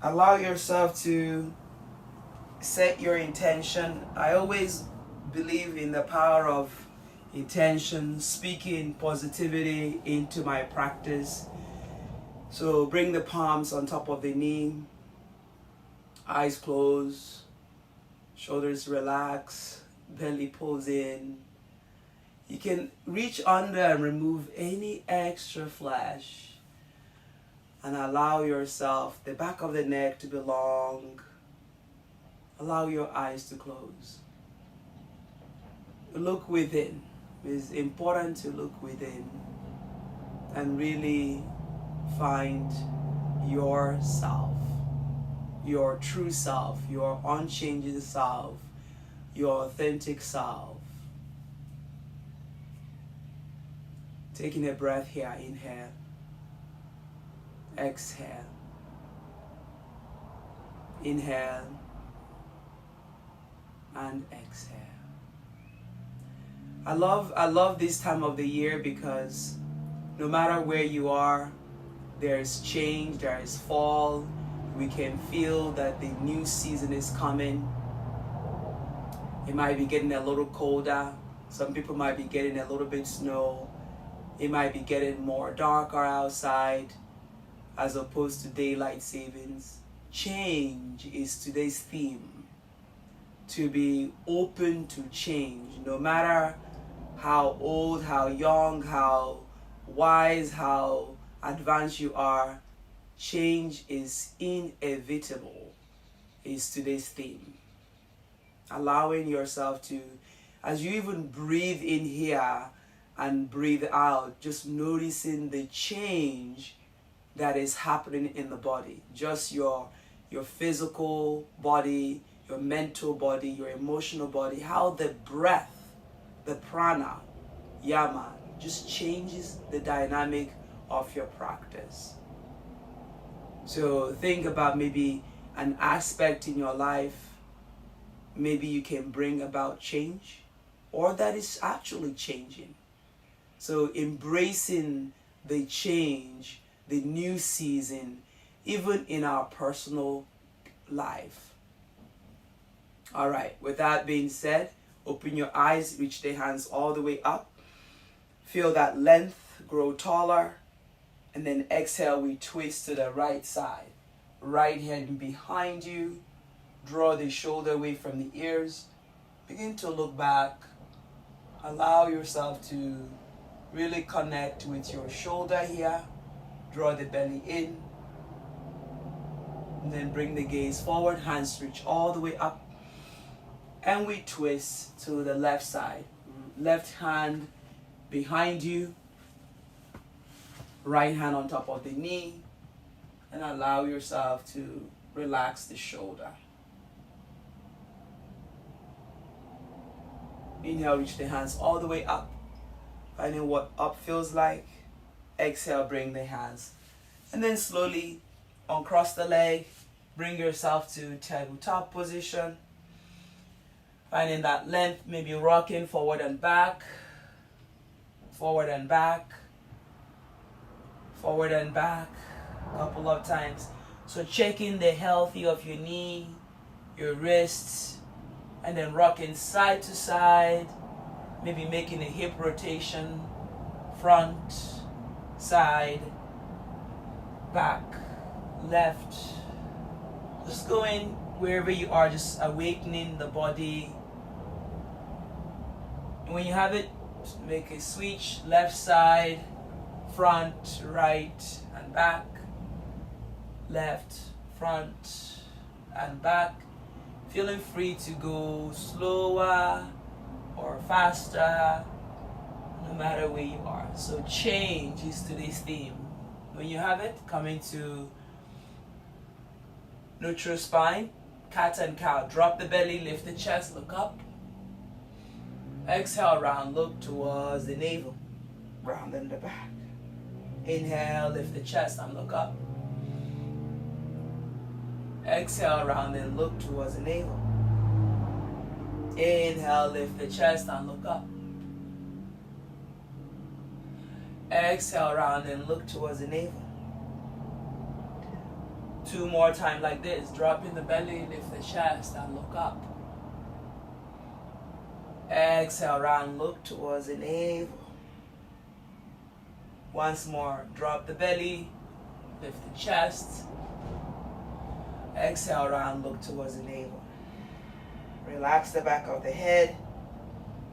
Allow yourself to set your intention. I always believe in the power of intention, speaking positivity into my practice. So bring the palms on top of the knee, eyes closed, shoulders relax, belly pulls in. You can reach under and remove any extra flesh and allow yourself the back of the neck to be long. Allow your eyes to close. Look within. It's important to look within and really find yourself, your true self, your unchanging self, your authentic self. Taking a breath here, inhale, exhale, inhale, and exhale. I love this time of the year because no matter where you are, there is change, there is fall. We can feel that the new season is coming. It might be getting a little colder. Some people might be getting a little bit snow. It might be getting more darker outside as opposed to daylight savings. Change is today's theme. To be open to change, no matter how old, how young, how wise, how advanced you are, change is inevitable, is today's theme. Allowing yourself to, as you even breathe in here and breathe out, just noticing the change that is happening in the body. Just your physical body, your mental body, your emotional body, how the breath, the prana, yama, just changes the dynamic of your practice. So think about maybe an aspect in your life, maybe you can bring about change, or that is actually changing. So embracing the change, the new season, even in our personal life. All right, with that being said, open your eyes, reach the hands all the way up. Feel that length grow taller. And then exhale, we twist to the right side. Right hand behind you. Draw the shoulder away from the ears. Begin to look back. Allow yourself to really connect with your shoulder here. Draw the belly in. And then bring the gaze forward. Hands reach all the way up. And we twist to the left side. Left hand behind you. Right hand on top of the knee. And allow yourself to relax the shoulder. Inhale, reach the hands all the way up. Finding what up feels like. Exhale, bring the hands. And then slowly uncross the leg. Bring yourself to tabletop position. Finding that length, maybe rocking forward and back. Forward and back. Forward and back. A couple of times. So checking the health of your knee, your wrists, and then rocking side to side. Maybe making a hip rotation. Front, side, back, left. Just going wherever you are, just awakening the body. And when you have it, just make a switch, left side, front, right, and back. Left, front, and back. Feeling free to go slower or faster, no matter where you are. So change is today's theme. When you have it, come into neutral spine, cat and cow. Drop the belly, lift the chest, look up. Exhale, round, look towards the navel. Round in the back. Inhale, lift the chest and look up. Exhale, round and look towards the navel. Inhale, lift the chest and look up. Exhale, round and look towards the navel. 2 more times like this. Drop in the belly, lift the chest, and look up. Exhale, round, look towards the navel. Once more, drop the belly, lift the chest. Exhale, round, look towards the navel. Relax the back of the head.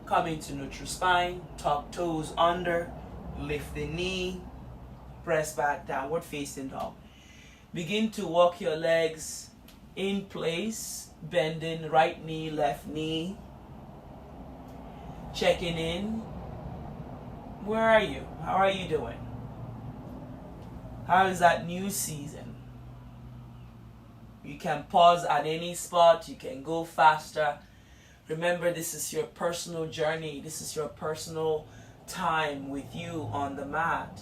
Come into neutral spine, tuck toes under, lift the knee, press back, downward facing dog. Begin to walk your legs in place, bending right knee, left knee. Checking in. Where are you? How are you doing? How is that new season? You can pause at any spot. You can go faster. Remember, this is your personal journey. This is your personal time with you on the mat.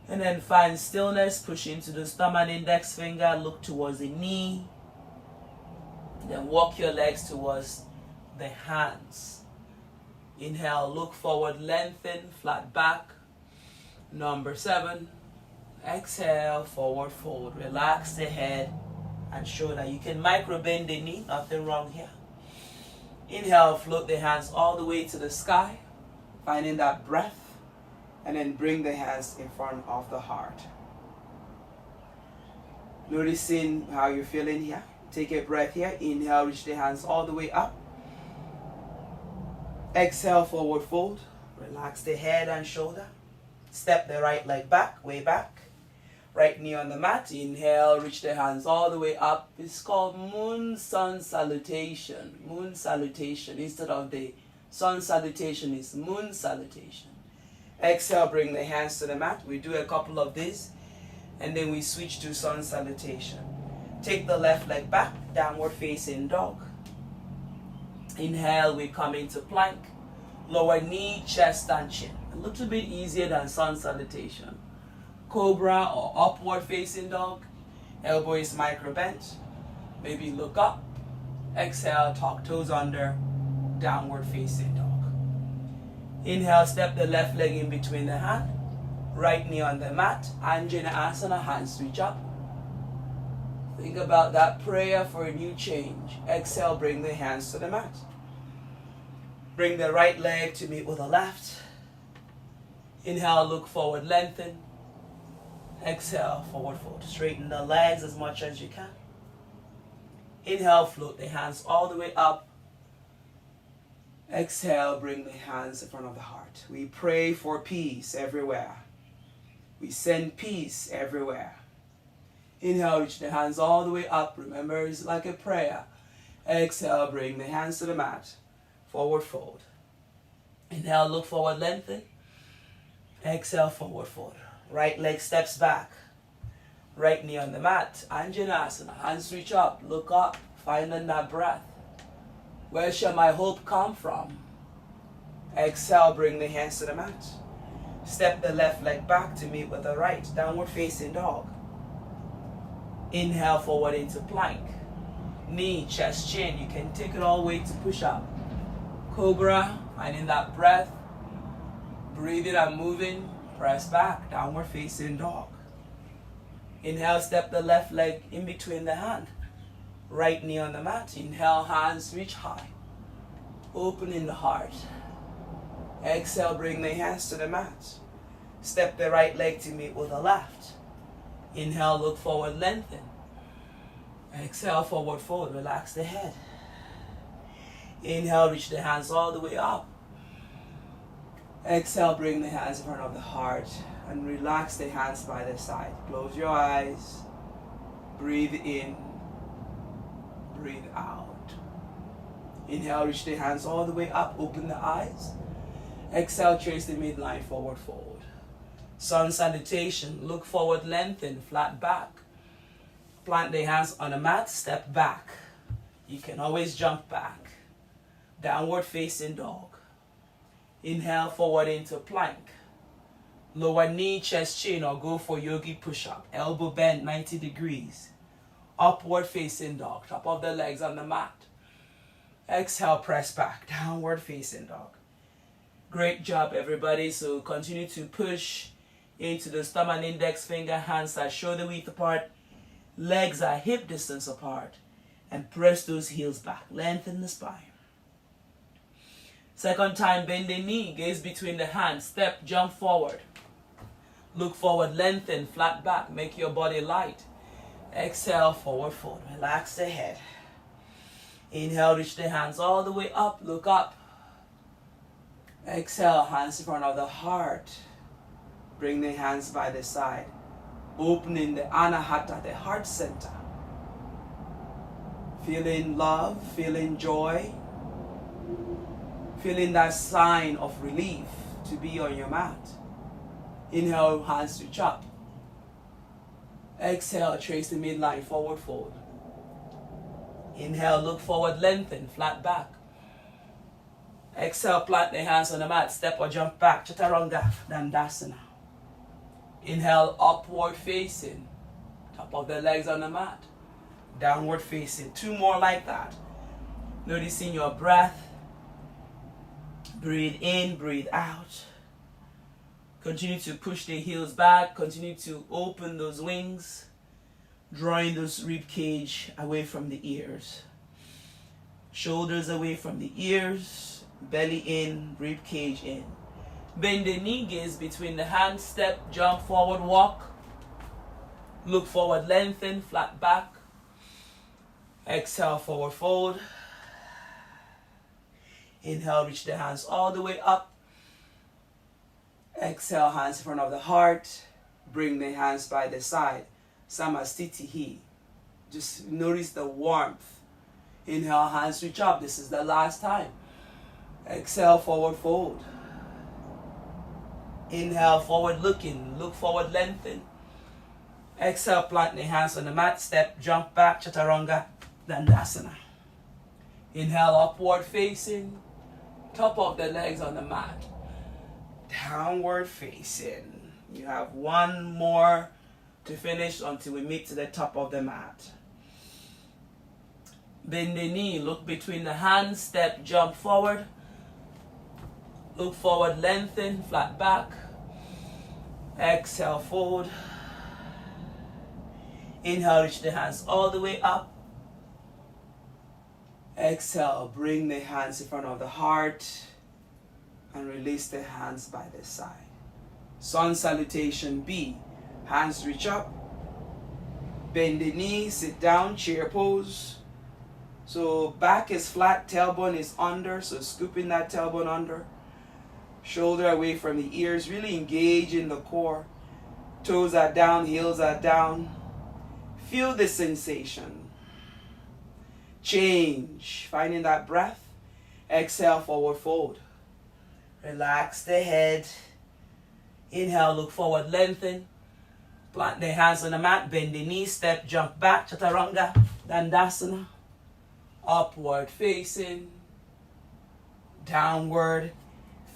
And then find stillness. Push into the thumb and index finger. Look towards the knee. Then walk your legs towards the hands. Inhale, look forward, lengthen, flat back. Number 7. Exhale, forward fold. Relax the head and shoulder. You can micro bend the knee, nothing wrong here. Inhale, float the hands all the way to the sky, finding that breath, and then bring the hands in front of the heart. Noticing how you're feeling here. Take a breath here. Inhale, reach the hands all the way up. Exhale, forward fold. Relax the head and shoulder. Step the right leg back, way back. Right knee on the mat. Inhale, reach the hands all the way up. It's called moon sun salutation. Moon salutation. Instead of the sun salutation, is moon salutation. Exhale, bring the hands to the mat. We do a couple of these, and then we switch to sun salutation. Take the left leg back, downward facing dog. Inhale, we come into plank. Lower knee, chest, and chin. A little bit easier than sun salutation. Cobra or upward facing dog. Elbow is micro bent. Maybe look up. Exhale, tuck toes under. Downward facing dog. Inhale, step the left leg in between the hand. Right knee on the mat. Anjana Asana, hands reach up. Think about that prayer for a new change. Exhale, bring the hands to the mat. Bring the right leg to meet with the left. Inhale, look forward, lengthen. Exhale, forward fold. Straighten the legs as much as you can. Inhale, float the hands all the way up. Exhale, bring the hands in front of the heart. We pray for peace everywhere. We send peace everywhere. Inhale, reach the hands all the way up. Remember, it's like a prayer. Exhale, bring the hands to the mat. Forward fold. Inhale, look forward, lengthen. Exhale, forward fold. Right leg steps back. Right knee on the mat. Anjanasana. Hands reach up. Look up. Finding that breath. Where shall my hope come from? Exhale, bring the hands to the mat. Step the left leg back to meet with the right. Downward facing dog. Inhale, forward into plank. Knee, chest, chin. You can take it all the way to push up. Cobra, finding that breath. Breathing and moving. Press back, downward facing dog. Inhale, step the left leg in between the hand. Right knee on the mat. Inhale, hands reach high. Opening the heart. Exhale, bring the hands to the mat. Step the right leg to meet with the left. Inhale, look forward, lengthen. Exhale, forward fold, relax the head. Inhale, reach the hands all the way up. Exhale, bring the hands in front of the heart and relax the hands by the side. Close your eyes. Breathe in. Breathe out. Inhale, reach the hands all the way up. Open the eyes. Exhale, trace the midline, forward fold. Sun salutation. Look forward, lengthen, flat back. Plant the hands on the mat, step back. You can always jump back. Downward facing dog. Inhale, forward into plank. Lower knee, chest, chin, or go for yogi push-up. Elbow bend 90 degrees. Upward facing dog. Top of the legs on the mat. Exhale, press back. Downward facing dog. Great job, everybody. So continue to push into the thumb and index finger, hands at shoulder width apart. Legs are hip distance apart. And press those heels back. Lengthen the spine. Second time, bend the knee. Gaze between the hands. Step, jump forward. Look forward, lengthen, flat back. Make your body light. Exhale, forward fold. Relax the head. Inhale, reach the hands all the way up. Look up. Exhale, hands in front of the heart. Bring the hands by the side. Opening the anahata, the heart center. Feeling love, feeling joy. Feeling that sign of relief to be on your mat. Inhale, hands reach up. Exhale, trace the midline, forward fold. Inhale, look forward, lengthen, flat back. Exhale, plant the hands on the mat, step or jump back, chaturanga, dandasana. Inhale, upward facing, top of the legs on the mat. Downward facing, 2 more like that. Noticing your breath. Breathe in, breathe out. Continue to push the heels back. Continue to open those wings. Drawing those rib cage away from the ears. Shoulders away from the ears. Belly in, rib cage in. Bend the knee, gaze between the hands. Step, jump forward, walk. Look forward, lengthen, flat back. Exhale, forward fold. Inhale, reach the hands all the way up. Exhale, hands in front of the heart. Bring the hands by the side. Samastitihi. Just notice the warmth. Inhale, hands reach up. This is the last time. Exhale, forward fold. Inhale, forward looking. Look forward, lengthen. Exhale, plant the hands on the mat. Step, jump back, chaturanga, dandasana. Inhale, upward facing. Top of the legs on the mat. Downward facing. You have 1 more to finish until we meet to the top of the mat. Bend the knee, look between the hands, step, jump forward. Look forward, lengthen, flat back. Exhale, fold. Inhale, reach the hands all the way up. Exhale, bring the hands in front of the heart and release the hands by the side. Sun salutation B. Hands reach up. Bend the knee, sit down, chair pose. So back is flat, tailbone is under, so scooping that tailbone under. Shoulder away from the ears, really engage in the core. Toes are down, heels are down. Feel the sensation. Change, finding that breath. Exhale, forward fold. Relax the head. Inhale, look forward, lengthen. Plant the hands on the mat, bend the knees, step, jump back, chaturanga, dandasana. Upward facing, downward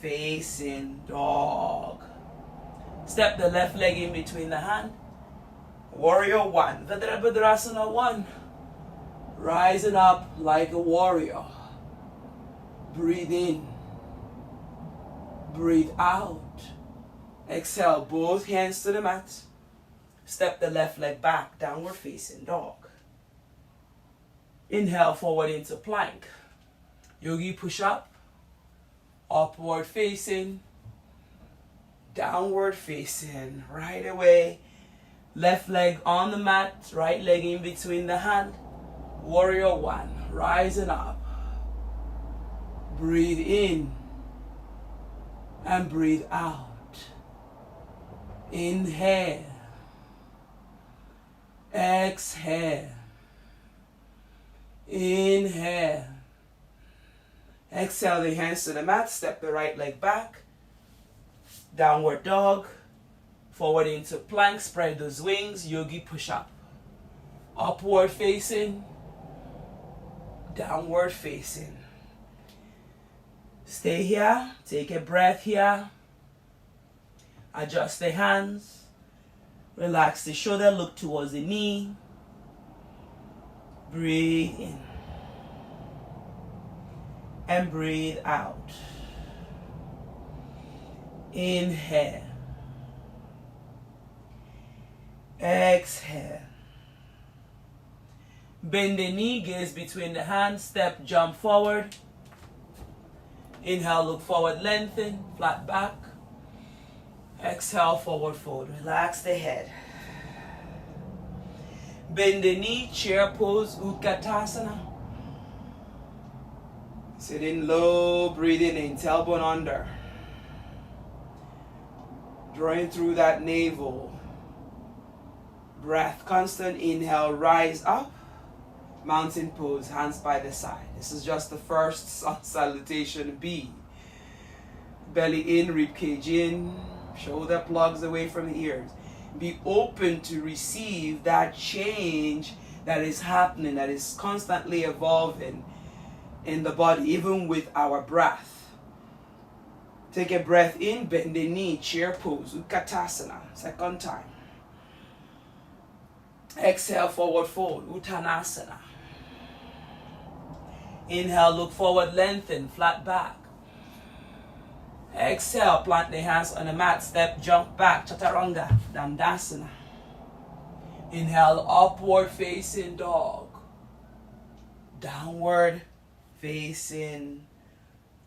facing dog. Step the left leg in between the hand. Warrior 1, Virabhadrasana 1. Rising up like a warrior. Breathe in. Breathe out. Exhale, both hands to the mat. Step the left leg back, downward facing dog. Inhale, forward into plank. Yogi push up. Upward facing. Downward facing. Right away. Left leg on the mat, right leg in between the hand. Warrior 1, rising up. Breathe in and breathe out. Inhale. Exhale. Inhale. Exhale the hands to the mat, step the right leg back. Downward dog. Forward into plank, spread those wings, yogi push up. Upward facing, downward facing. Stay here, take a breath here. Adjust the hands. Relax the shoulder, look towards the knee. Breathe in. And breathe out. Inhale. Exhale. Bend the knee, gaze between the hands, step, jump forward. Inhale, look forward, lengthen, flat back. Exhale, forward fold. Relax the head. Bend the knee, chair pose, Utkatasana. Sitting low, breathing in, tailbone under. Drawing through that navel. Breath, constant inhale, rise up. Mountain pose, hands by the side. This is just the first salutation B. Belly in, ribcage in, shoulder plugs away from the ears. Be open to receive that change that is happening, that is constantly evolving in the body, even with our breath. Take a breath in, bend the knee, chair pose, Utkatasana, second time. Exhale, forward fold, Uttanasana. Inhale, look forward, lengthen, flat back. Exhale, plant the hands on the mat, step, jump back, Chaturanga, Dandasana. Inhale, upward facing dog. Downward facing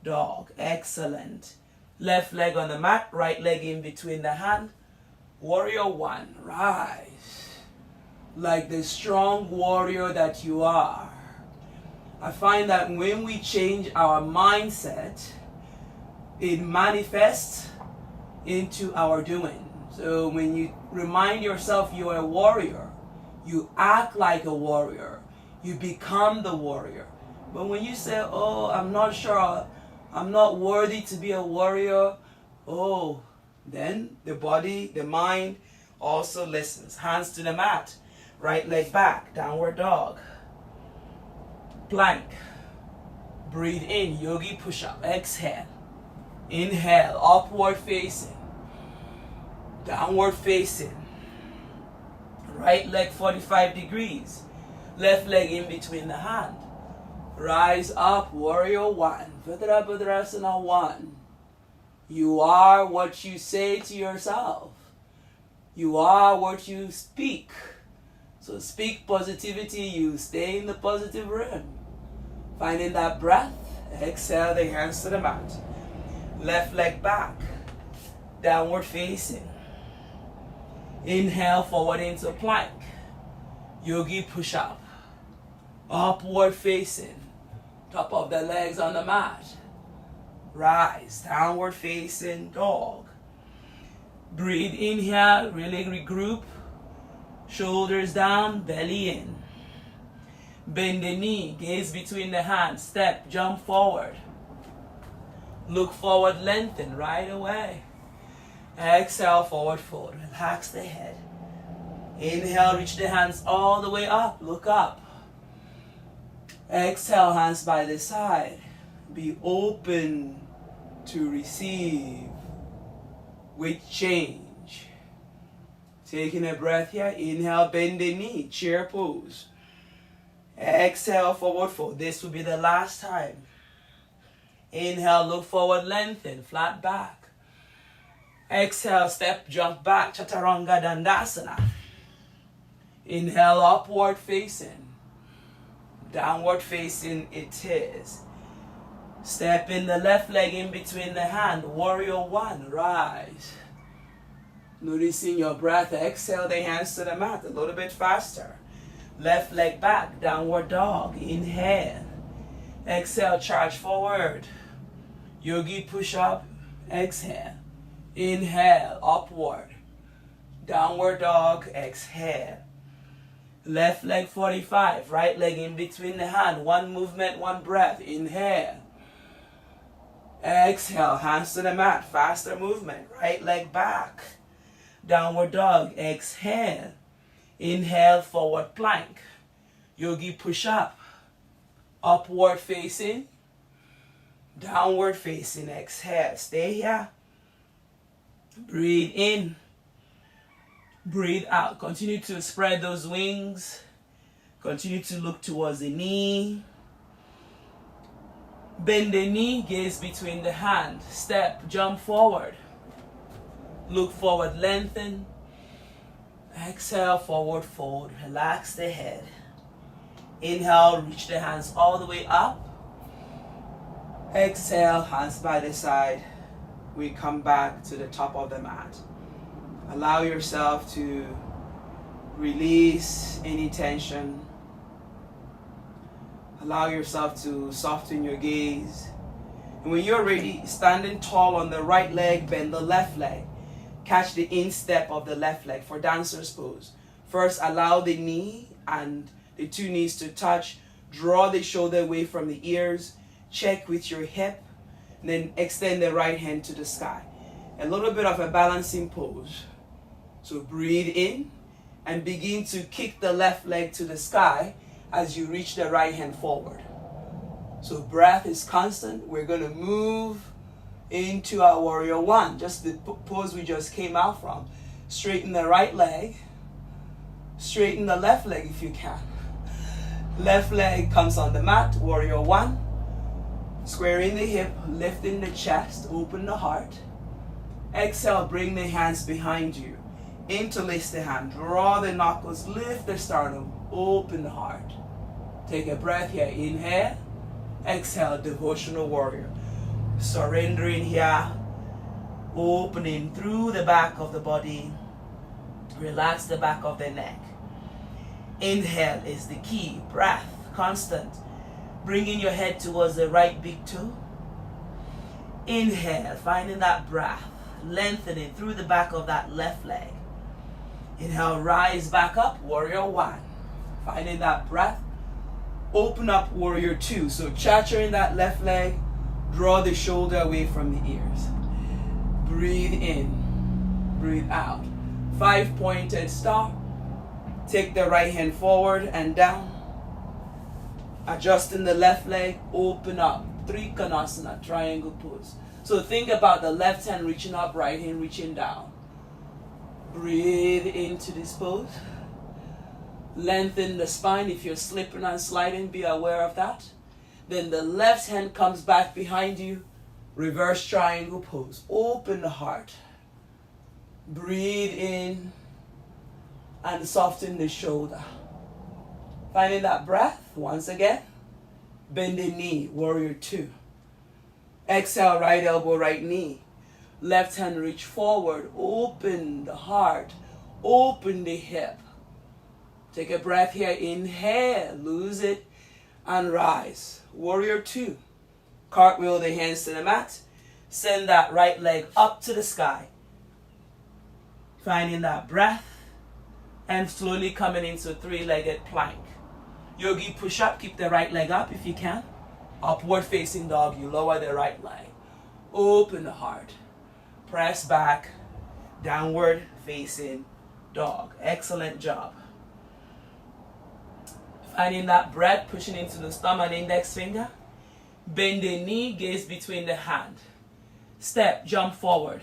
dog. Excellent. Left leg on the mat, right leg in between the hand. Warrior one, rise. Like the strong warrior that you are. I find that when we change our mindset, it manifests into our doing. So when you remind yourself you're a warrior, you act like a warrior, you become the warrior. But when you say, oh, I'm not sure, I'm not worthy to be a warrior, oh, then the body, the mind also listens. Hands to the mat, right leg back, downward dog. Plank. Breathe in, yogi push-up. Exhale. Inhale, upward facing. Downward facing. Right leg 45 degrees. Left leg in between the hand. Rise up, warrior one. Virabhadrasana one. You are what you say to yourself. You are what you speak. So speak positivity, you stay in the positive realm. Finding that breath, exhale the hands to the mat. Left leg back, downward facing. Inhale, forward into plank. Yogi push up. Upward facing. Top of the legs on the mat. Rise, downward facing dog. Breathe in here, really regroup. Shoulders down, belly in. Bend the knee, gaze between the hands, step, jump forward. Look forward, lengthen right away. Exhale, forward fold. Relax the head. Inhale, reach the hands all the way up. Look up. Exhale, hands by the side. Be open to receive with change. Taking a breath here. Inhale, bend the knee, chair pose. Exhale, forward fold. This will be the last time. Inhale, look forward, lengthen, flat back. Exhale, step, jump back, Chaturanga Dandasana. Inhale, upward facing. Downward facing it is. Step in the left leg in between the hand. Warrior one, rise. Noticing your breath. Exhale the hands to the mat a little bit faster. Left leg back, downward dog. Inhale. Exhale, charge forward. Yogi push up. Exhale. Inhale, upward. Downward dog. Exhale. Left leg 45. Right leg in between the hand. One movement, one breath. Inhale. Exhale, hands to the mat. Faster movement. Right leg back. Downward dog. Exhale. Inhale, forward plank. Yogi push up. Upward facing. Downward facing. Exhale. Stay here. Breathe in. Breathe out. Continue to spread those wings. Continue to look towards the knee. Bend the knee, gaze between the hand. Step, jump forward. Look forward, lengthen. Exhale, forward fold. Relax the head. Inhale, reach the hands all the way up. Exhale, hands by the side. We come back to the top of the mat. Allow yourself to release any tension. Allow yourself to soften your gaze. And when you're ready, standing tall on the right leg, bend the left leg. Catch the instep of the left leg for dancer's pose. First, allow the knee and the two knees to touch. Draw the shoulder away from the ears. Check with your hip. And then extend the right hand to the sky. A little bit of a balancing pose. So breathe in and begin to kick the left leg to the sky as you reach the right hand forward. So breath is constant. We're going to move into our warrior one, just the pose we just came out from. Straighten the right leg. Straighten the left leg if you can. Left leg comes on the mat, warrior one. Squaring the hip, lifting the chest, open the heart. Exhale, bring the hands behind you. Interlace the hand, draw the knuckles, lift the sternum, open the heart. Take a breath here, inhale. Exhale, devotional warrior. Surrendering here, opening through the back of the body. Relax the back of the neck. Inhale is the key, breath, constant. Bringing your head towards the right big toe. Inhale, finding that breath, lengthening through the back of that left leg. Inhale, rise back up, warrior one. Finding that breath. Open up, warrior two. So chattering that left leg, draw the shoulder away from the ears. Breathe in, breathe out. 5-pointed star. Take the right hand forward and down. Adjusting the left leg, open up. Trikonasana, triangle pose. So think about the left hand reaching up, right hand reaching down. Breathe into this pose. Lengthen the spine. If you're slipping and sliding, be aware of that. Then the left hand comes back behind you. Reverse triangle pose. Open the heart. Breathe in and soften the shoulder. Finding that breath once again. Bend the knee, warrior two. Exhale, right elbow, right knee. Left hand reach forward. Open the heart. Open the hip. Take a breath here. Inhale. Lose it. And rise. Warrior two. Cartwheel the hands to the mat. Send that right leg up to the sky. Finding that breath. And slowly coming into a three-legged plank. Yogi push up. Keep the right leg up if you can. Upward facing dog. You lower the right leg. Open the heart. Press back. Downward facing dog. Excellent job. Finding that breath, pushing into the thumb and index finger. Bend the knee, gaze between the hand. Step, jump forward.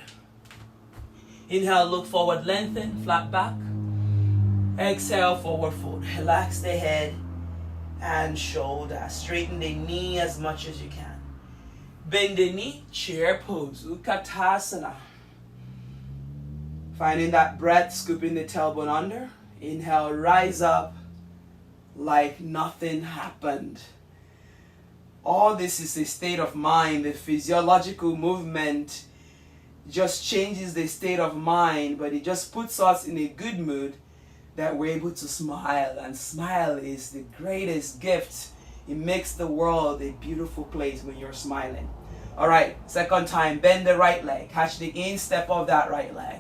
Inhale, look forward, lengthen, flat back. Exhale, forward fold. Relax the head and shoulder. Straighten the knee as much as you can. Bend the knee, chair pose, Utkatasana. Finding that breath, scooping the tailbone under. Inhale, rise up like nothing happened. All this is a state of mind. The physiological movement just changes the state of mind, but it just puts us in a good mood that we're able to smile. And smile is the greatest gift. It makes the world a beautiful place when you're smiling. All right, second time, bend the right leg. Catch the instep of that right leg.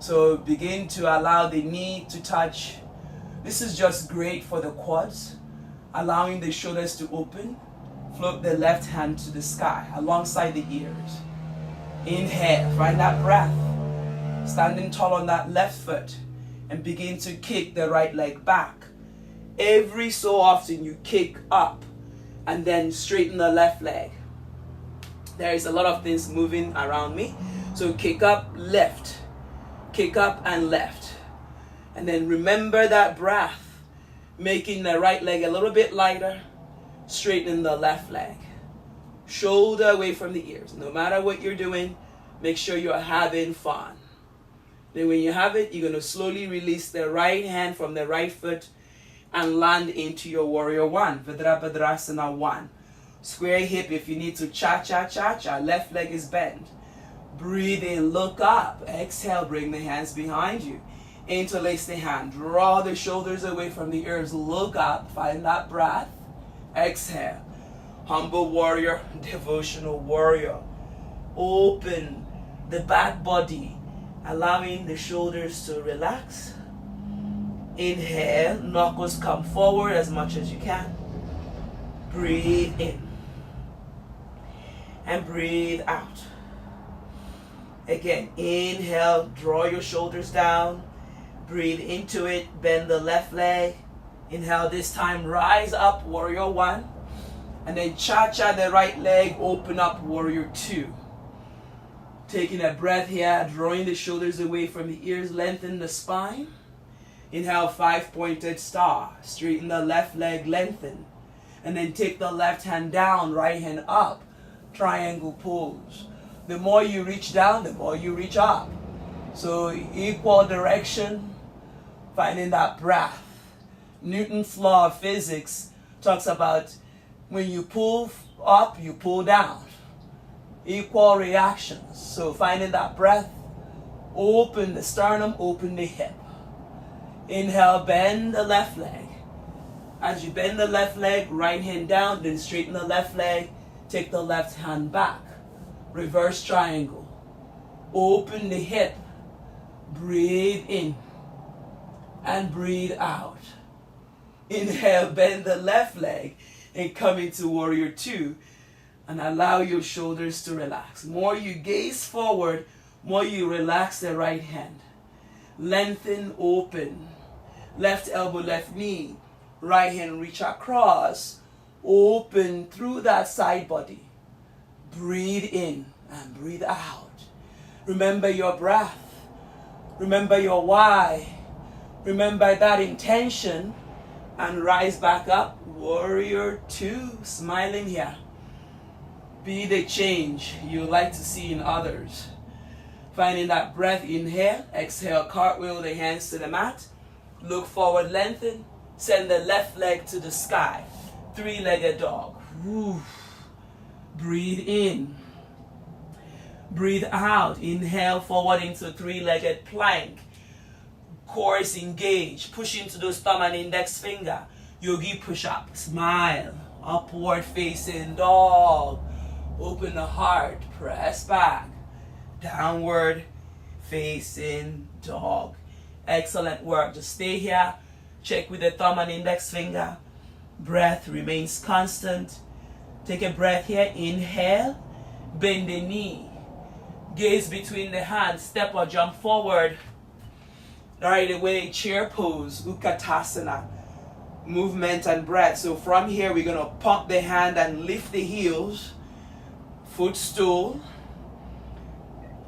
So begin to allow the knee to touch. This is just great for the quads, allowing the shoulders to open. Float the left hand to the sky alongside the ears. Inhale, find that breath. Standing tall on that left foot and begin to kick the right leg back. Every so often you kick up and then straighten the left leg. There is a lot of things moving around me. So kick up, left. Kick up and left. And then remember that breath, making the right leg a little bit lighter, straightening the left leg. Shoulder away from the ears. No matter what you're doing, make sure you're having fun. Then when you have it, you're going to slowly release the right hand from the right foot and land into your warrior one, Virabhadrasana 1. Square hip if you need to, cha-cha-cha-cha. Left leg is bent. Breathe in, look up. Exhale, bring the hands behind you. Interlace the hand. Draw the shoulders away from the ears. Look up. Find that breath. Exhale. Humble warrior, devotional warrior. Open the back body, allowing the shoulders to relax. Inhale, knuckles come forward as much as you can. Breathe in. And breathe out. Again, inhale, draw your shoulders down. Breathe into it, bend the left leg. Inhale this time, rise up, warrior 1. And then cha-cha the right leg, open up, warrior 2. Taking a breath here, drawing the shoulders away from the ears, lengthen the spine. Inhale, 5-pointed star. Straighten the left leg, lengthen. And then take the left hand down, right hand up. Triangle pose. The more you reach down, the more you reach up. So equal direction, finding that breath. Newton's law of physics talks about when you pull up, you pull down. Equal reactions. So finding that breath, open the sternum, open the hip. Inhale, bend the left leg. As you bend the left leg, right hand down, then straighten the left leg, take the left hand back. Reverse triangle. Open the hip. Breathe in. And breathe out. Inhale, bend the left leg and come into warrior 2 and allow your shoulders to relax. More you gaze forward, more you relax the right hand. Lengthen, open. Left elbow, left knee. Right hand reach across. Open through that side body. Breathe in and breathe out. Remember your breath. Remember your why. Remember that intention. And rise back up. Warrior 2. Smiling here. Be the change you like to see in others. Finding that breath. Inhale. Exhale. Cartwheel the hands to the mat. Look forward. Lengthen. Send the left leg to the sky. 3-legged dog. Woo. Breathe in. Breathe out. Inhale forward into 3-legged plank. Core is engaged. Push into those thumb and index finger. Yogi push up. Smile. Upward facing dog. Open the heart. Press back. Downward facing dog. Excellent work. Just stay here. Check with the thumb and index finger. Breath remains constant. Take a breath here. Inhale. Bend the knee. Gaze between the hands. Step or jump forward. Right away, chair pose. Utkatasana. Movement and breath. So from here, we're going to pump the hand and lift the heels. Footstool.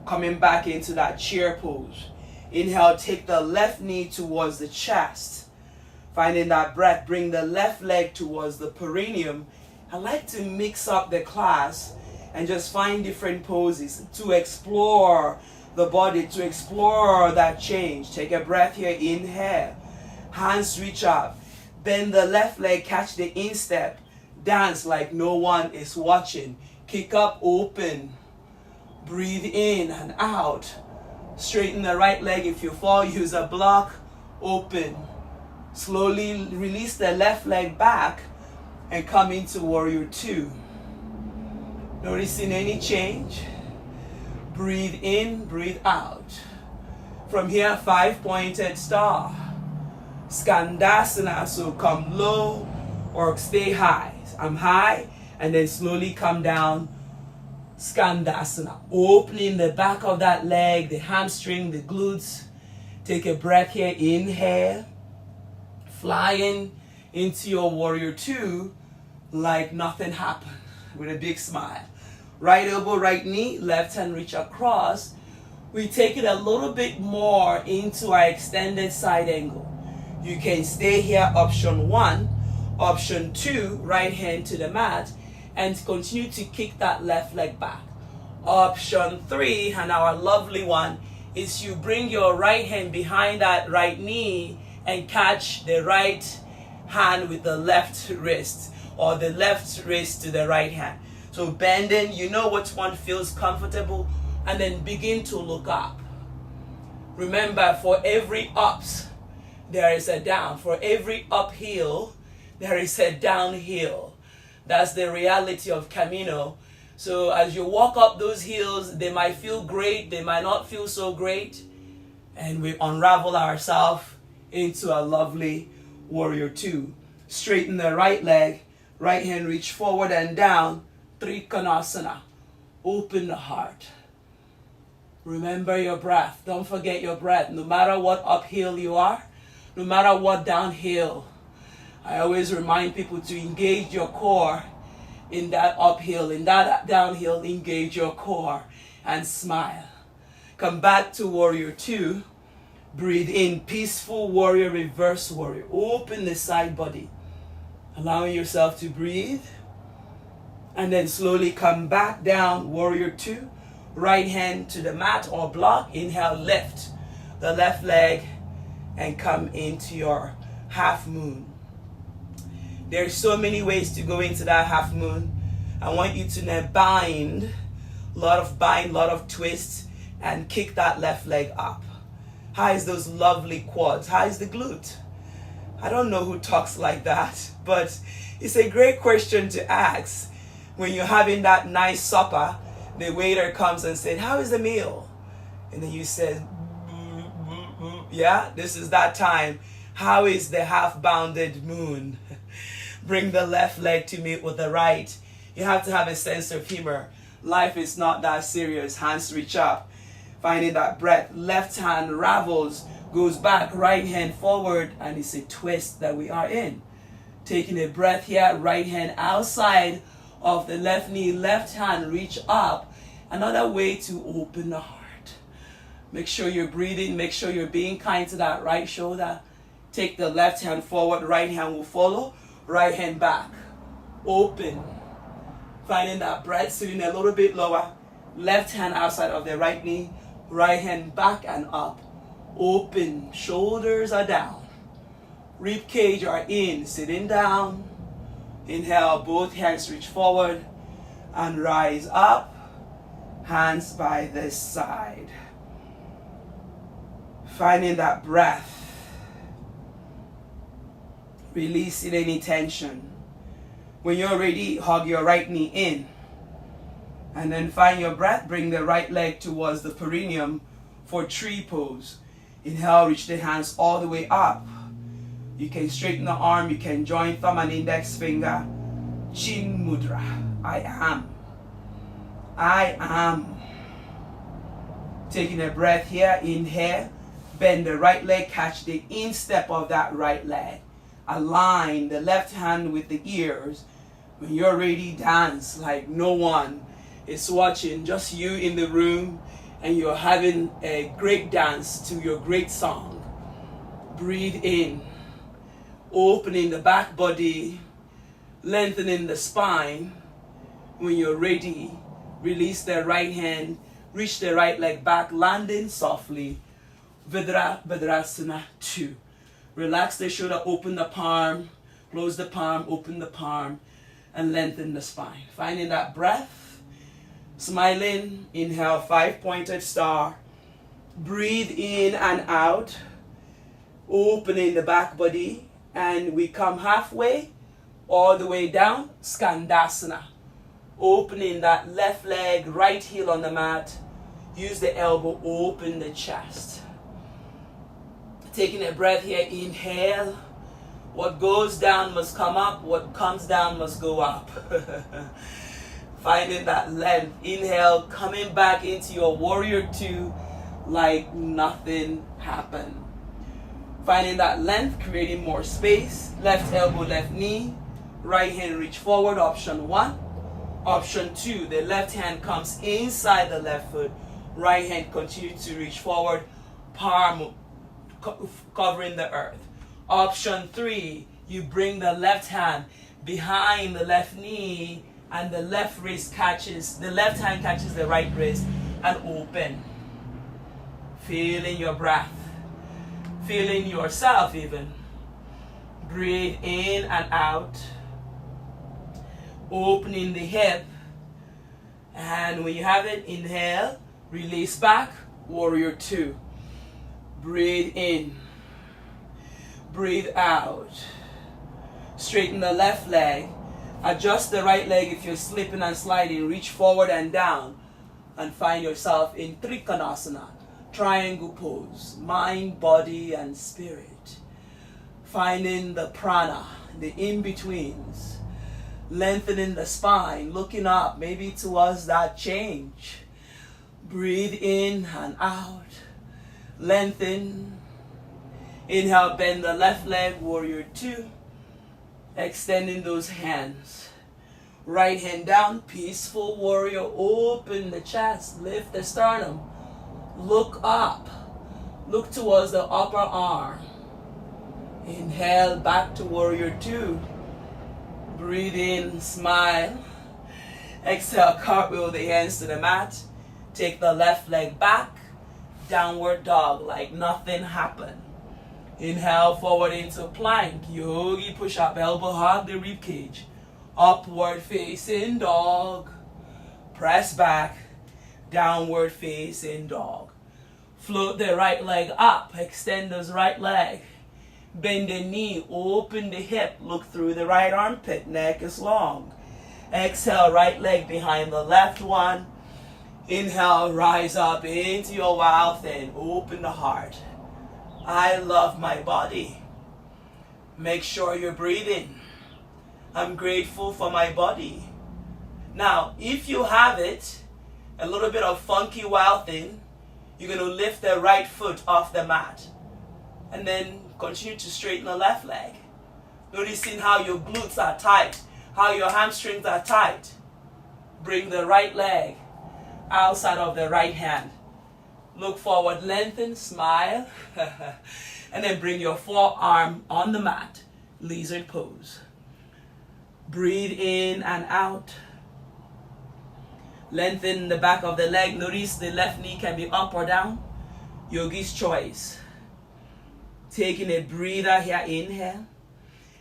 Coming back into that chair pose. Inhale, take the left knee towards the chest. Finding that breath, bring the left leg towards the perineum. I like to mix up the class and just find different poses to explore the body, to explore that change. Take a breath here. Inhale. Hands reach up. Bend the left leg, catch the instep. Dance like no one is watching. Kick up, open. Breathe in and out. Straighten the right leg. If you fall, use a block. Open. Slowly release the left leg back and come into warrior 2. Noticing any change? Breathe in, breathe out. From here, 5-pointed star. Skandasana, so come low or stay high. I'm high and then slowly come down. Skandasana. Opening the back of that leg, the hamstring, the glutes. Take a breath here. Inhale. Flying into your warrior 2 like nothing happened with a big smile. Right elbow, right knee, left hand reach across. We take it a little bit more into our extended side angle. You can stay here, option 1. Option 2, right hand to the mat and continue to kick that left leg back. Option 3, and our lovely one, is you bring your right hand behind that right knee and catch the right hand with the left wrist, or the left wrist to the right hand. So bending, you know which one feels comfortable, and then begin to look up. Remember, for every ups, there is a down. For every uphill, there is a downhill. That's the reality of Camino. So as you walk up those hills, they might feel great, they might not feel so great, and we unravel ourselves into a lovely warrior two. Straighten the right leg, right hand reach forward and down, Trikonasana. Open the heart. Remember your breath. Don't forget your breath. No matter what uphill you are, no matter what downhill, I always remind people to engage your core in that uphill, in that downhill, engage your core and smile. Come back to warrior two. Breathe in, peaceful warrior, reverse warrior. Open the side body, allowing yourself to breathe. And then slowly come back down, warrior two. Right hand to the mat or block. Inhale, lift the left leg and come into your half moon. There's so many ways to go into that half moon. I want you to now bind, lot of twists, and kick that left leg up. How is those lovely quads? How is the glute? I don't know who talks like that, but it's a great question to ask when you're having that nice supper. The waiter comes and said, how is the meal? And then you said, yeah, this is that time. How is the half-bounded moon? Bring the left leg to meet with the right. You have to have a sense of humor. Life is not that serious. Hands reach up. Finding that breath. Left hand ravels, goes back, right hand forward, and it's a twist that we are in. Taking a breath here, right hand outside of the left knee, left hand reach up. Another way to open the heart. Make sure you're breathing. Make sure you're being kind to that right shoulder. Take the left hand forward, right hand will follow. Right hand back. Open. Finding that breath, sitting a little bit lower. Left hand outside of the right knee. Right hand back and up. Open. Shoulders are down. Rib cage are in. Sitting down. Inhale, both hands reach forward and rise up. Hands by this side. Finding that breath. Releasing any tension. When you're ready, hug your right knee in. And then find your breath. Bring the right leg towards the perineum for tree pose. Inhale, reach the hands all the way up. You can straighten the arm. You can join thumb and index finger. Chin mudra. I am. I am. Taking a breath here. Inhale. Bend the right leg. Catch the instep of that right leg. Align the left hand with the ears. When you're ready, dance like no one is watching. Just you in the room. And you're having a great dance to your great song. Breathe in. Opening the back body. Lengthening the spine. When you're ready, release the right hand. Reach the right leg back. Landing softly. Virabhadrasana 2. Relax the shoulder. Open the palm. Close the palm. Open the palm. And lengthen the spine. Finding that breath. Smiling. Inhale. 5-pointed star. Breathe in and out. Opening the back body. And we come halfway. All the way down. Skandasana. Opening that left leg. Right heel on the mat. Use the elbow. Open the chest. Taking a breath here. Inhale. What goes down must come up. What comes down must go up. Finding that length. Inhale. Coming back into your warrior 2 like nothing happened. Finding that length. Creating more space. Left elbow, left knee. Right hand reach forward. Option 1. Option 2. The left hand comes inside the left foot. Right hand continue to reach forward. Palm covering the earth. Option 3, you bring the left hand behind the left knee and the left hand catches the right wrist and open. Feeling your breath. Feeling yourself even. Breathe in and out. Opening the hip. And when you have it, inhale, release back, warrior two. Breathe in. Breathe out. Straighten the left leg. Adjust the right leg if you're slipping and sliding. Reach forward and down. And find yourself in Trikonasana, triangle pose, mind, body, and spirit. Finding the prana, the in-betweens. Lengthening the spine, looking up, maybe towards that change. Breathe in and out. Lengthen. Inhale, bend the left leg, warrior two. Extending those hands. Right hand down, peaceful warrior. Open the chest, lift the sternum. Look up. Look towards the upper arm. Inhale, back to warrior two. Breathe in, smile. Exhale, cartwheel the hands to the mat. Take the left leg back. Downward dog, like nothing happened. Inhale, forward into plank. Yogi push up, elbow hug the rib cage. Upward facing dog. Press back. Downward facing dog. Float the right leg up. Extend those right leg. Bend the knee. Open the hip. Look through the right armpit. Neck is long. Exhale, right leg behind the left one. Inhale, rise up into your wild thing. Open the heart. I love my body. Make sure you're breathing. I'm grateful for my body. Now, if you have it, a little bit of funky wild thing, you're going to lift the right foot off the mat. And then continue to straighten the left leg. Noticing how your glutes are tight, how your hamstrings are tight. Bring the right leg outside of the right hand. Look forward, lengthen, smile. And then bring your forearm on the mat. Lizard pose. Breathe in and out. Lengthen the back of the leg. Notice the left knee can be up or down. Yogi's choice. Taking a breather here. Inhale.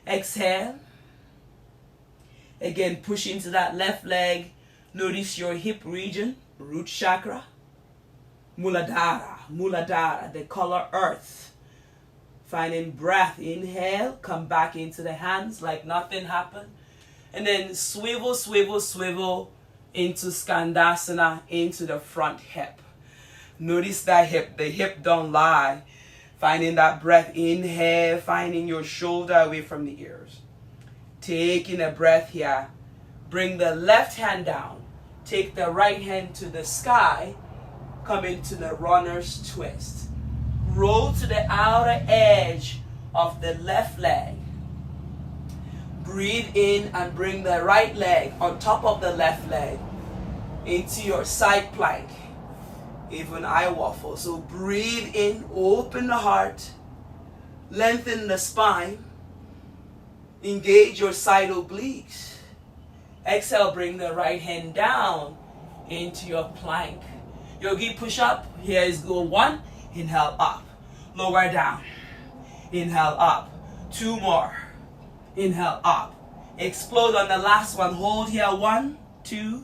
Exhale. Again, push into that left leg. Notice your hip region. Root chakra. Muladhara, the color earth. Finding breath. Inhale. Come back into the hands like nothing happened. And then swivel, swivel, swivel into Skandasana, into the front hip. Notice that hip, the hip don't lie. Finding that breath. Inhale, finding your shoulder away from the ears. Taking a breath here. Bring the left hand down. Take the right hand to the sky. Come into the runner's twist. Roll to the outer edge of the left leg. Breathe in and bring the right leg on top of the left leg into your side plank. Even I waffle. So breathe in, open the heart, lengthen the spine, engage your side obliques. Exhale, bring the right hand down into your plank. Yogi push up. Here is go one. Inhale up. Lower down. Inhale up. Two more. Inhale up. Explode on the last one. Hold here. 1, 2,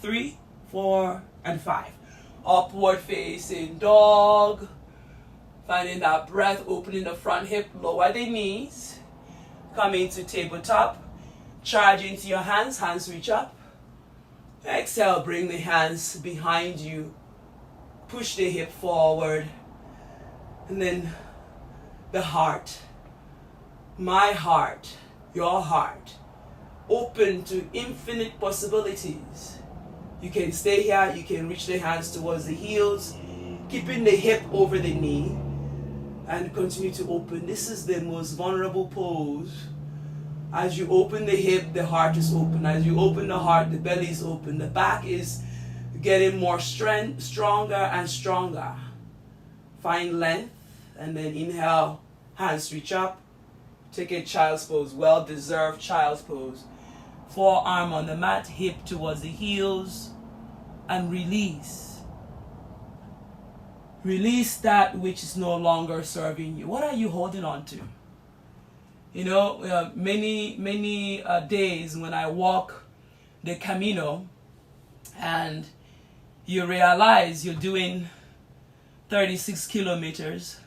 3, 4, and 5. Upward facing dog. Finding that breath. Opening the front hip. Lower the knees. Come into tabletop. Charge into your hands. Hands reach up. Exhale. Bring the hands behind you. Push the hip forward. And then the heart. My heart, your heart, open to infinite possibilities. You can stay here, you can reach the hands towards the heels, keeping the hip over the knee, and continue to open. This is the most vulnerable pose. As you open the hip, the heart is open. As you open the heart, the belly is open. The back is getting more strength, stronger and stronger. Find length, and then inhale, hands reach up. Take a child's pose, well-deserved child's pose. Forearm on the mat, hip towards the heels, and release. Release that which is no longer serving you. What are you holding on to? You know, many days when I walk the Camino and you realize you're doing 36 kilometers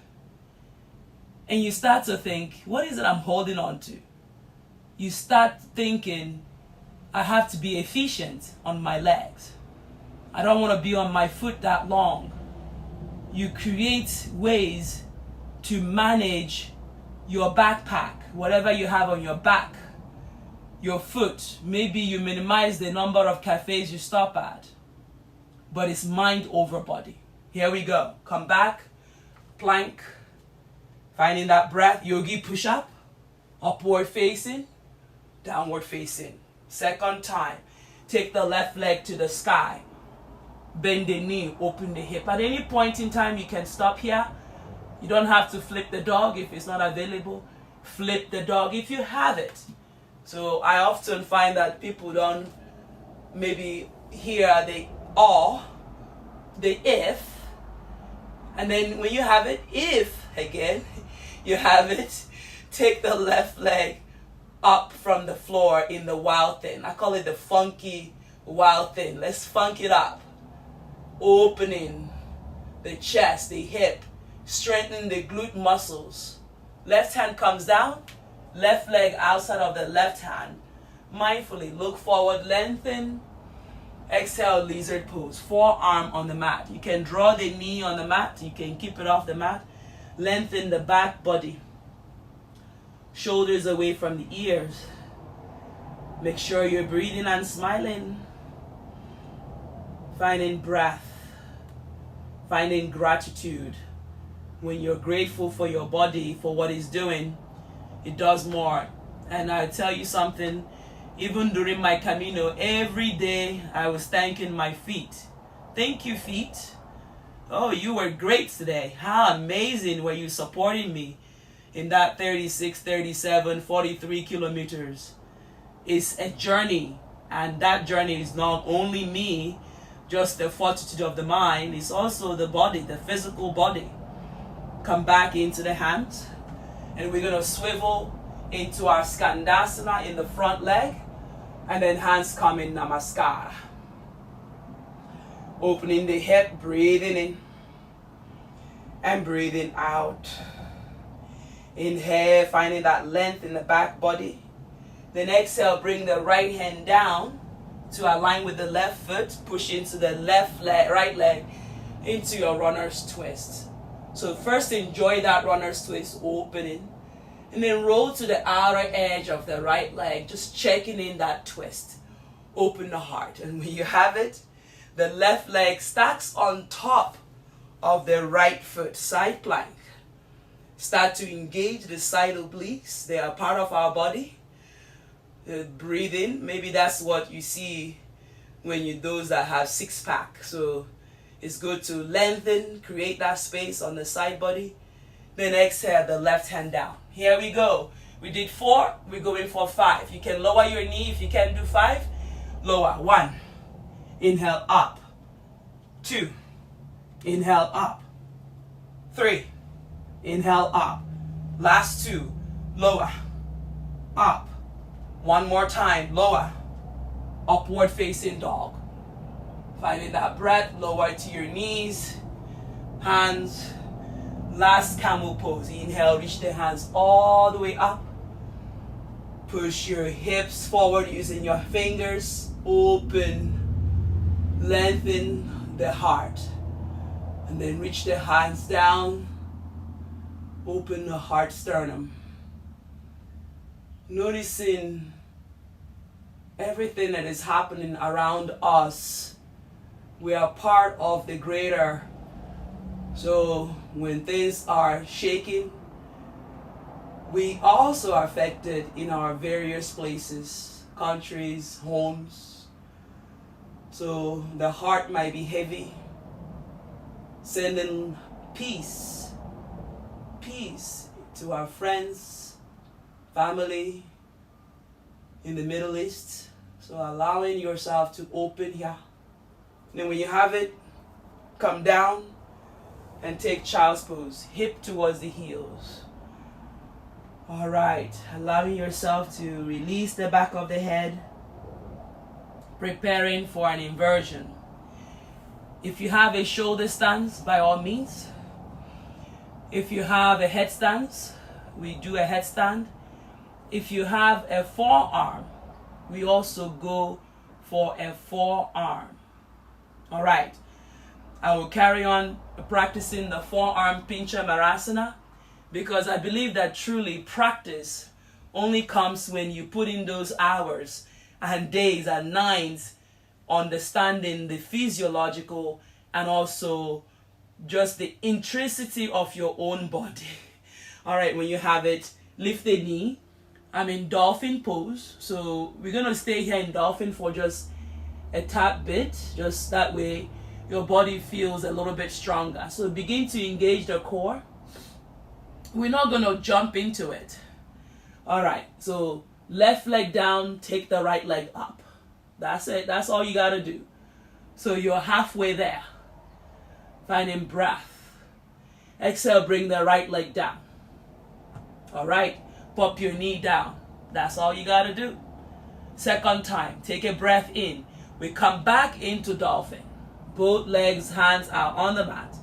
and you start to think, what is it I'm holding on to? You start thinking, I have to be efficient on my legs. I don't want to be on my foot that long. You create ways to manage your backpack, whatever you have on your back, your foot. Maybe you minimize the number of cafes you stop at, but it's mind over body. Here we go. Come back, plank, finding that breath, yogi push-up, upward facing, downward facing. Second time, take the left leg to the sky, bend the knee, open the hip. At any point in time, you can stop here. You don't have to flip the dog if it's not available. Flip the dog if you have it. So I often find that people don't maybe hear the or, the if, and then when you have it, if again, you have it, take the left leg up from the floor in the wild thing. I call it the funky wild thing. Let's funk it up. Opening the chest, the hip, strengthening the glute muscles. Left hand comes down, left leg outside of the left hand. Mindfully look forward, lengthen. Exhale, lizard pose. Forearm on the mat. You can draw the knee on the mat. You can keep it off the mat. Lengthen the back body. Shoulders away from the ears. Make sure you're breathing and smiling. Finding breath. Finding gratitude. When you're grateful for your body, for what it's doing, it does more. And I tell you something, even during my Camino, every day I was thanking my feet. Thank you, feet. Oh, you were great today. How amazing were you supporting me in that 36, 37, 43 kilometers. It's a journey, and that journey is not only me, just the fortitude of the mind, it's also the body, the physical body. Come back into the hands, and we're going to swivel into our Skandasana in the front leg, and then hands come in Namaskar. Opening the hip, breathing in and breathing out. Inhale, finding that length in the back body. Then exhale, bring the right hand down to align with the left foot. Push into the left leg, right leg into your runner's twist. So first enjoy that runner's twist, opening. And then roll to the outer edge of the right leg, just checking in that twist. Open the heart. And when you have it, the left leg stacks on top of the right foot, side plank. Start to engage the side obliques. They are part of our body. Breathe in. Maybe that's what you see when you those that have six pack. So it's good to lengthen, create that space on the side body. Then exhale the left hand down. Here we go. We did 4. We're going for 5. You can lower your knee if you can do 5. Lower. 1. Inhale up. 2. Inhale up. 3. Inhale up. Last 2. Lower. Up. One more time. Lower. Upward facing dog. Finding that breath. Lower to your knees. Hands. Last camel pose. Inhale. Reach the hands all the way up. Push your hips forward using your fingers. Open. Lengthen the heart. And then reach the hands down. Open the heart sternum. Noticing everything that is happening around us. We are part of the greater. So when things are shaking, we also are affected in our various places, countries, homes. So the heart might be heavy. Sending peace to our friends, family in the Middle East. So allowing yourself to open here. And then when you have it, come down and take child's pose, hip towards the heels. All right, allowing yourself to release the back of the head, preparing for an inversion. If you have a shoulder stance, by all means. If you have a headstand, we do a headstand. If you have a forearm, we also go for a forearm. All right, I will carry on practicing the forearm pincha marasana, because I believe that truly practice only comes when you put in those hours and days and nights understanding the physiological and also just the intricacy of your own body. All right, when you have it, lift the knee. I'm in dolphin pose, so we're going to stay here in dolphin for just a tad bit, just that way your body feels a little bit stronger. So begin to engage the core. We're not going to jump into it. All right, so left leg down, take the right leg up. That's it. That's all you got to do. So you're halfway there. Finding breath. Exhale, bring the right leg down. All right, pop your knee down. That's all you got to do. Second time, take a breath in. We come back into dolphin. Both legs, hands are on the mat.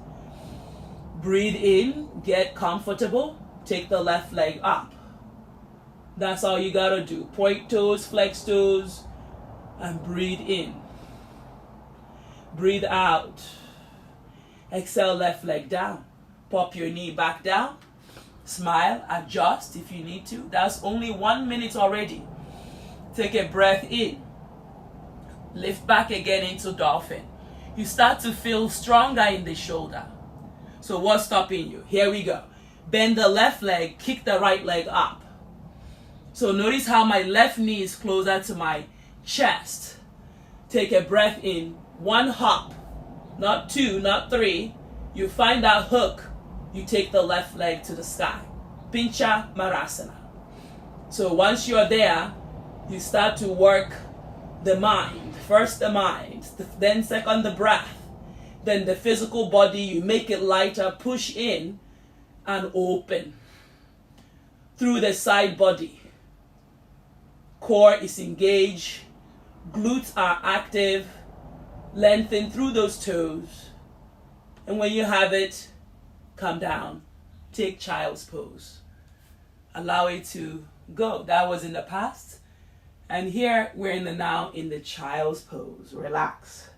Breathe in, get comfortable. Take the left leg up. That's all you got to do. Point toes, flex toes, and breathe in. Breathe out. Exhale, left leg down. Pop your knee back down. Smile, adjust if you need to. That's only 1 minute already. Take a breath in. Lift back again into dolphin. You start to feel stronger in the shoulder. So what's stopping you? Here we go. Bend the left leg, kick the right leg up. So notice how my left knee is closer to my chest. Take a breath in. 1 hop. Not 2, not 3. You find that hook. You take the left leg to the sky. Pincha Marasana. So once you're there, you start to work the mind. First the mind, then second the breath, then the physical body. You make it lighter, push in and open. Through the side body. Core is engaged. Glutes are active. Lengthen through those toes. And when you have it, come down. Take child's pose. Allow it to go. That was in the past. And here we're in the now in the child's pose. Relax.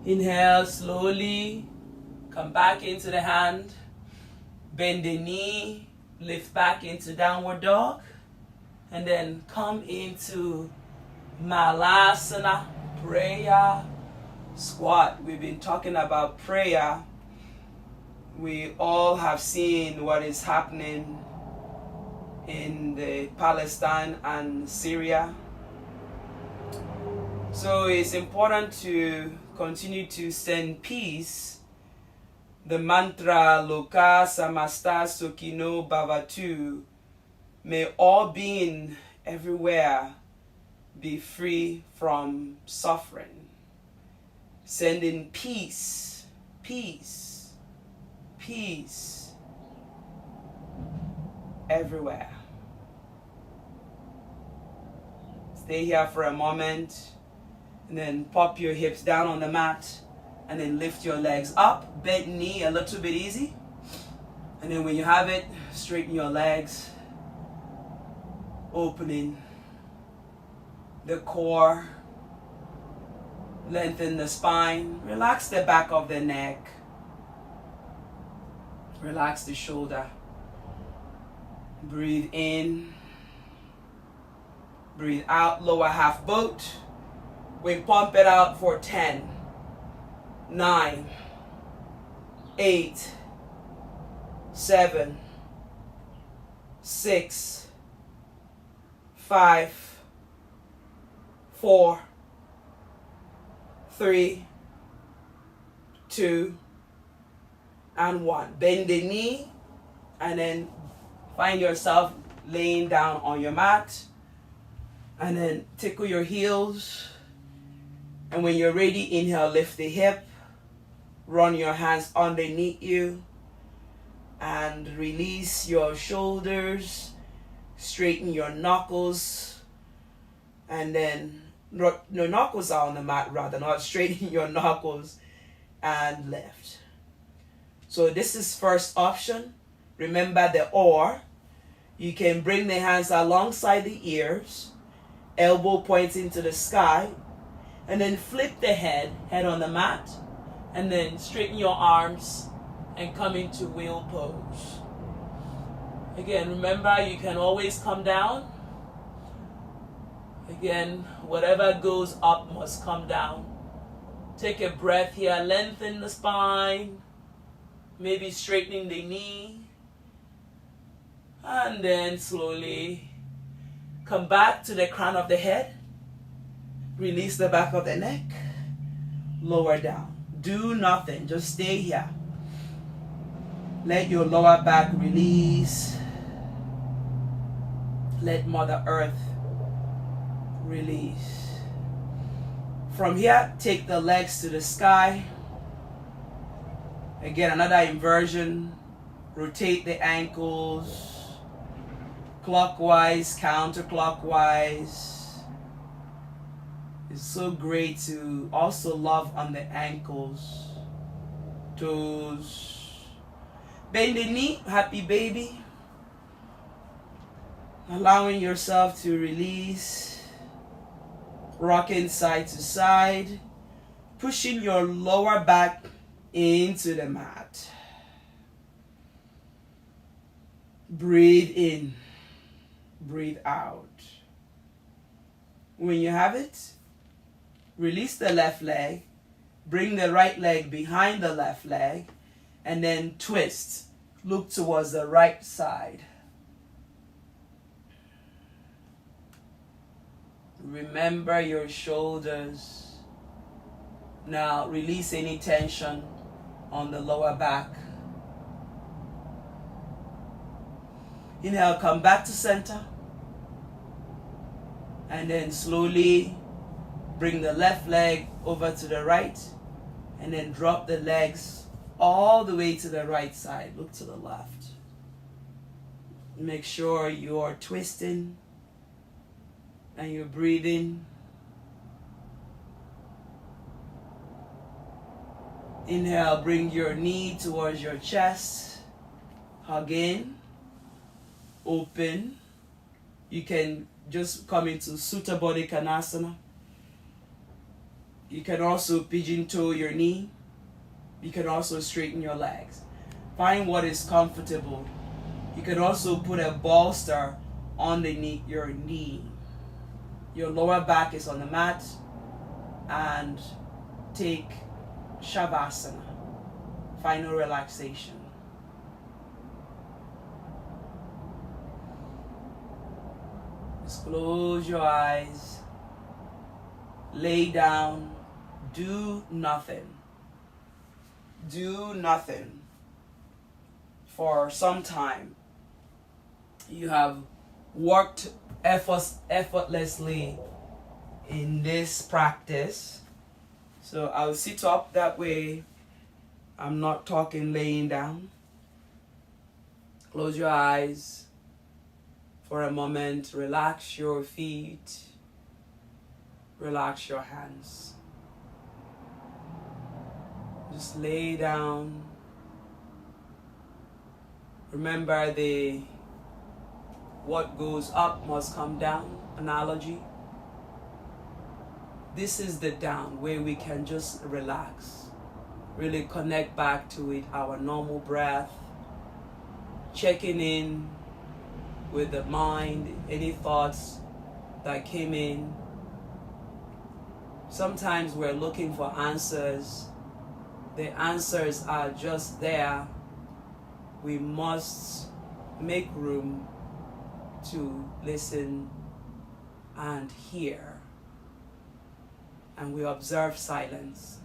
Inhale slowly. Come back into the hand. Bend the knee. Lift back into downward dog. And then come into Malasana, prayer, squat. We've been talking about prayer. We all have seen what is happening in the Palestine and Syria. So it's important to continue to send peace. The mantra Loka Samasta Sukino Bhavatu, may all being everywhere be free from suffering. Sending peace, peace, peace everywhere. Stay here for a moment and then pop your hips down on the mat and then lift your legs up. Bend knee a little bit easy. And then when you have it, straighten your legs. Opening the core. Lengthen the spine. Relax the back of the neck. Relax the shoulder. Breathe in. Breathe out. Lower half boat. We pump it out for 10. 9, 8, 7, 6, 5, 4, 3, 2, and 1. Bend the knee and then find yourself laying down on your mat. And then tickle your heels. And when you're ready, inhale, lift the hip. Run your hands underneath you. And release your shoulders. Straighten your knuckles. And then, no, knuckles are on the mat rather, not straighten your knuckles and lift. So this is first option. Remember the or. You can bring the hands alongside the ears, elbow pointing to the sky, and then flip the head on the mat, and then straighten your arms and come into wheel pose. Again, remember you can always come down. Again, whatever goes up must come down. Take a breath here, lengthen the spine, maybe straightening the knee, and then slowly come back to the crown of the head. Release the back of the neck, lower down. Do nothing, just stay here. Let your lower back release. Let Mother Earth release. From here, take the legs to the sky. Again, another inversion. Rotate the ankles clockwise, counterclockwise. It's so great to also love on the ankles, toes. Bend the knee, happy baby. Allowing yourself to release. Rocking side to side. Pushing your lower back into the mat. Breathe in. Breathe out. When you have it, release the left leg. Bring the right leg behind the left leg. And then twist. Look towards the right side. Remember your shoulders. Now release any tension on the lower back. Inhale, come back to center. And then slowly bring the left leg over to the right. And then drop the legs all the way to the right side. Look to the left. Make sure you're twisting and you're breathing. Inhale, bring your knee towards your chest. Hug in. Open. You can just come into Sutta Baddha Konasana. You can also pigeon toe your knee. You can also straighten your legs. Find what is comfortable. You can also put a bolster underneath your knee. Your lower back is on the mat. And take Shavasana. Final relaxation. Just close your eyes. Lay down. Do nothing. Do nothing for some time. You have worked effortlessly in this practice. So I'll sit up, that way I'm not talking laying down. Close your eyes for a moment. Relax your feet. Relax your hands. Just lay down. Remember the what goes up must come down analogy. This is the down where we can just relax. Really connect back to it, our normal breath. Checking in with the mind, any thoughts that came in. Sometimes we're looking for answers. The answers are just there. We must make room to listen and hear. And we observe silence.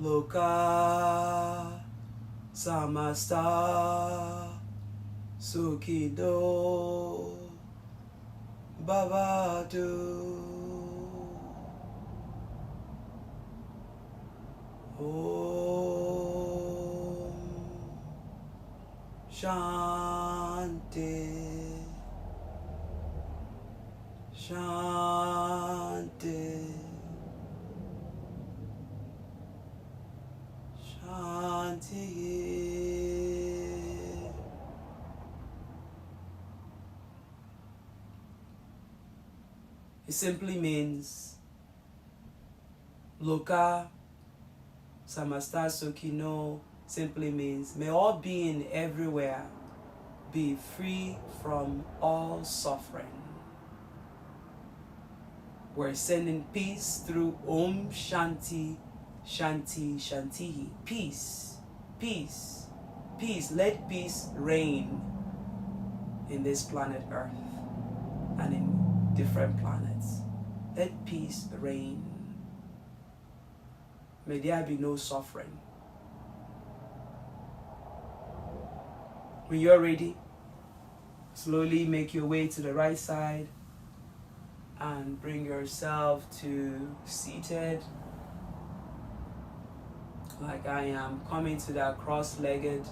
Loka samasta sukhido bhavatu. Om Shanti Shanti Shanti. It simply means Loka Samasta Sukhino simply means may all being everywhere be free from all suffering. We're sending peace through Om Shanti Shanti Shanti. Peace, peace, peace. Let peace reign in this planet Earth and in different planets. Let peace reign. May there be no suffering. When you're ready, slowly make your way to the right side and bring yourself to seated, like I am, coming to that cross-legged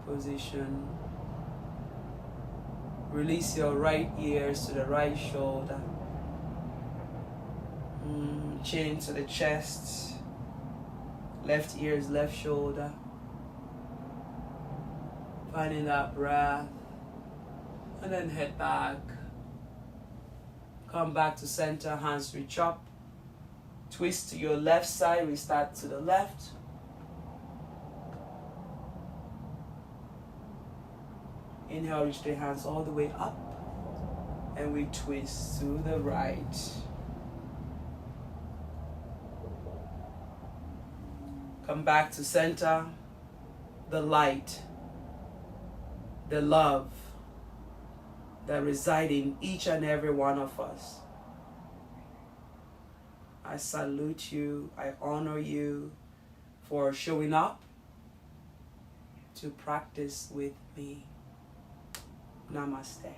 position. Release your right ears to the right shoulder. Chin to the chest. Left ears, left shoulder. Finding that breath. And then head back. Come back to center, hands reach up. Twist to your left side, we start to the left. Inhale, reach the hands all the way up. And we twist to the right. Come back to center. The light, the love that reside in each and every one of us. I salute you, I honor you for showing up to practice with me. Namaste.